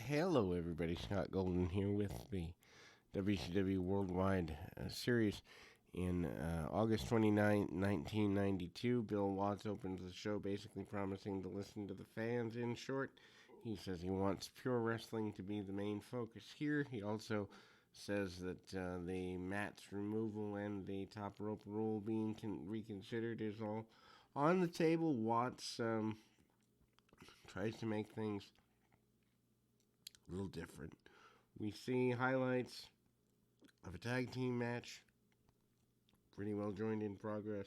Hello, everybody. Scott Golden here with the WCW Worldwide Series. In August 29, 1992, Bill Watts opens the show basically promising to listen to the fans. In short, he says he wants pure wrestling to be the main focus here. He also says that the mats removal and the top rope rule being reconsidered is all on the table. Watts tries to make things a little different. We see highlights of a tag team match, pretty well joined in progress,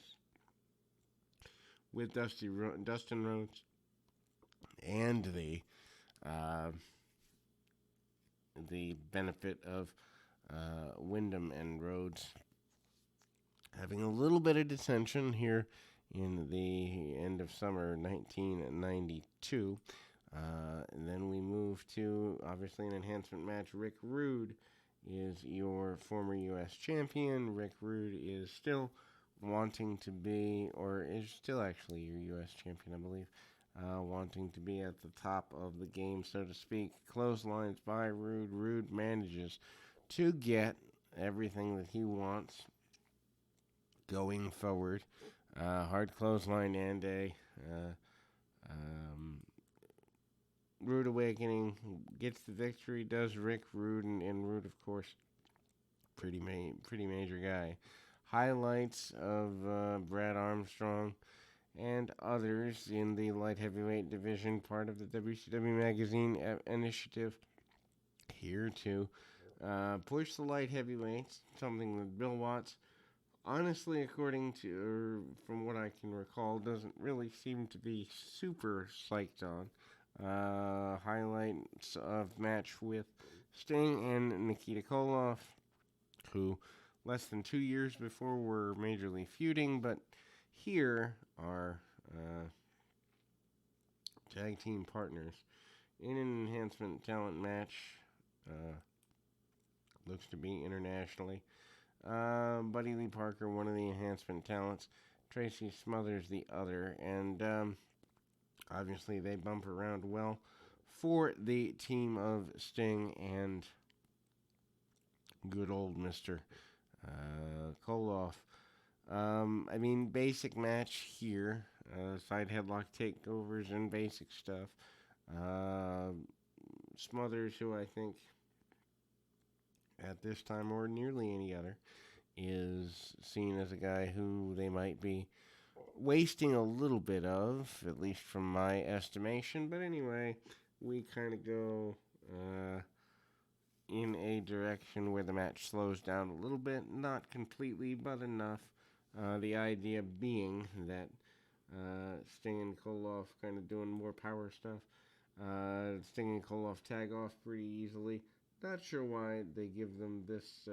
with Dustin Rhodes and uh, the benefit of Wyndham and Rhodes having a little bit of dissension here in the end of summer 1992. And then we move to, obviously, an enhancement match. Rick Rude is your former U.S. champion. Rick Rude is still wanting to be, or is still actually your U.S. champion, I believe, wanting to be at the top of the game, so to speak. Clotheslines by Rude. Rude manages to get everything that he wants going forward. Hard clothesline and a Rude Awakening gets the victory, does Rick Rude, and Rude, of course, pretty major guy. Highlights of Brad Armstrong and others in the light heavyweight division, part of the WCW Magazine initiative, here to push the light heavyweights, something that Bill Watts, honestly, according to, or from what I can recall, doesn't really seem to be super psyched on. Highlights of match with Sting and Nikita Koloff, who less than 2 years before were majorly feuding, but here are tag team partners in an enhancement talent match. Looks to be internationally. Buddy Lee Parker, one of the enhancement talents. Tracy Smothers, the other. And obviously, they bump around well for the team of Sting and good old Mr. Koloff. Basic match here. Side headlock takeovers and basic stuff. Smothers, who I think at this time or nearly any other is seen as a guy who they might be wasting a little bit of, at least from my estimation. But anyway, we kind of go in a direction where the match slows down a little bit, not completely, but enough. The idea being that Sting and Koloff kind of doing more power stuff. Sting and Koloff tag off pretty easily. Not sure why they give them this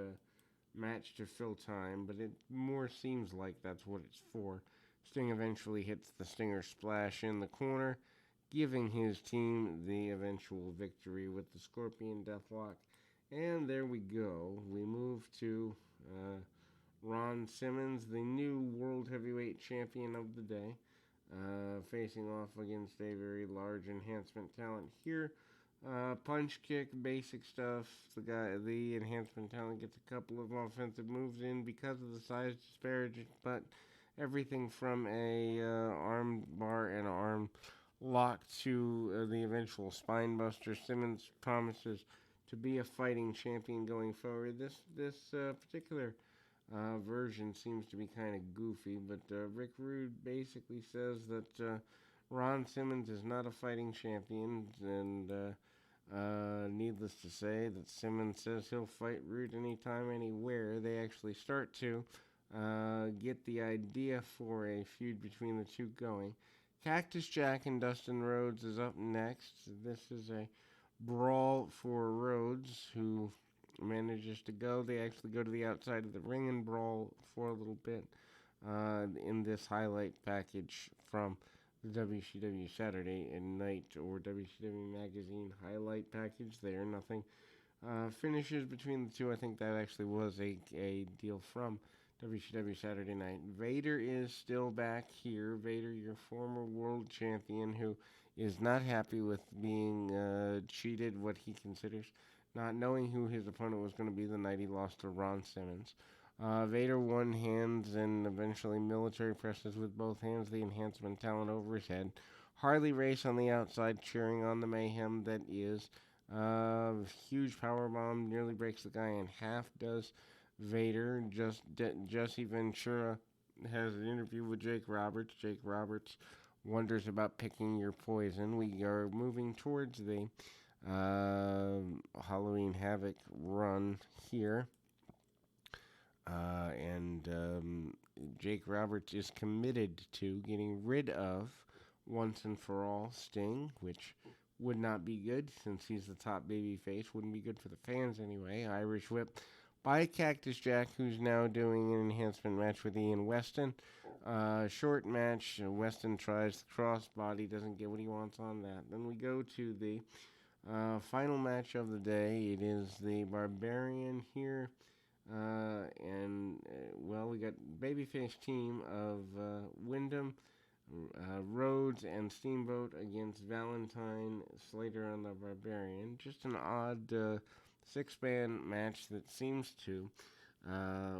match to fill time, but it more seems like that's what it's for. Sting eventually hits the Stinger Splash in the corner, giving his team the eventual victory with the Scorpion Deathlock. And there we go. We move to Ron Simmons, the new World Heavyweight Champion of the day, facing off against a very large enhancement talent here. Punch kick, basic stuff. The enhancement talent gets a couple of offensive moves in because of the size disparity, but everything from a arm bar and arm lock to the eventual spine buster. Simmons promises to be a fighting champion going forward. This particular version seems to be kind of goofy, but Rick Rude basically says that Ron Simmons is not a fighting champion, and needless to say that Simmons says he'll fight Rude anytime, anywhere. They actually start to get the idea for a feud between the two going. Cactus Jack and Dustin Rhodes is up next. This is a brawl for Rhodes, who manages to go. They actually go to the outside of the ring and brawl for a little bit in this highlight package from the WCW Saturday Night or WCW Magazine highlight package there. Nothing finishes between the two. I think that actually was a deal from WCW Saturday Night. Vader is still back here. Vader, your former world champion, who is not happy with being cheated, what he considers, not knowing who his opponent was going to be the night he lost to Ron Simmons. Vader one hands and eventually military presses with both hands the enhancement talent over his head. Harley Race on the outside cheering on the mayhem that is. Huge power bomb nearly breaks the guy in half. Does Vader? Jesse Ventura has an interview with Jake Roberts. Jake Roberts wonders about picking your poison. We are moving towards the Halloween Havoc run here. And Jake Roberts is committed to getting rid of once and for all Sting, which would not be good since he's the top baby face. Wouldn't be good for the fans anyway. Irish whip by Cactus Jack, who's now doing an enhancement match with Ian Weston. Short match. Weston tries the crossbody, doesn't get what he wants on that. Then we go to the final match of the day. It is the Barbarian here. Well, we got babyface team of Wyndham, Rhodes, and Steamboat against Valentine, Slater, and the Barbarian. Just an odd six-man match that seems to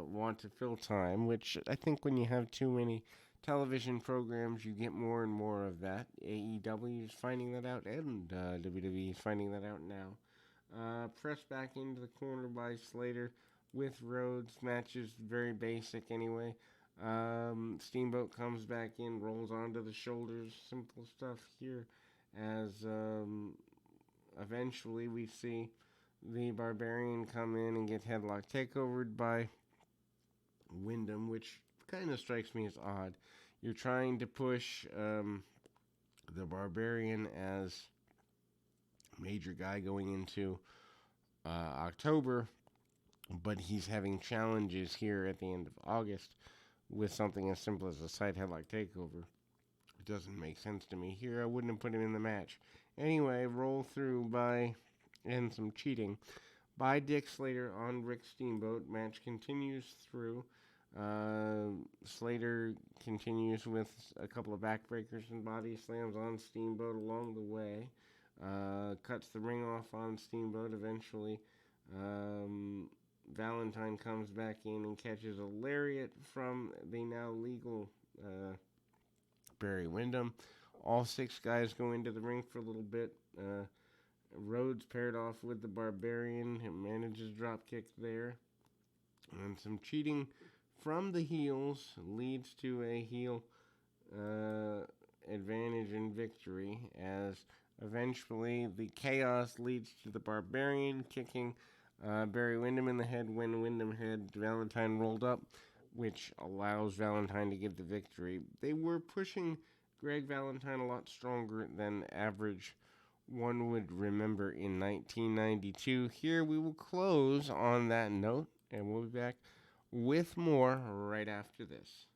want to fill time, which I think when you have too many television programs, you get more and more of that. AEW is finding that out, and WWE is finding that out now. Pressed back into the corner by Slater with Rhodes. Match is very basic anyway. Steamboat comes back in, rolls onto the shoulders. Simple stuff here. As eventually we see the Barbarian come in and get headlock takeovered by Wyndham, which kind of strikes me as odd. You're trying to push the Barbarian as major guy going into October, but he's having challenges here at the end of August with something as simple as a side headlock takeover. It doesn't make sense to me. Here, I wouldn't have put him in the match. Anyway, roll through and some cheating by Dick Slater on Rick Steamboat. Match continues through. Slater continues with a couple of backbreakers and body slams on Steamboat along the way. Cuts the ring off on Steamboat eventually. Valentine comes back in and catches a lariat from the now legal Barry Windham. All six guys go into the ring for a little bit. Rhodes paired off with the Barbarian. He manages drop kick there. And some cheating from the heels leads to a heel advantage and victory, as eventually the chaos leads to the Barbarian kicking Barry Windham in the head when Windham had Valentine rolled up, which allows Valentine to get the victory. They were pushing Greg Valentine a lot stronger than average one would remember in 1992. Here we will close on that note, and we'll be back with more right after this.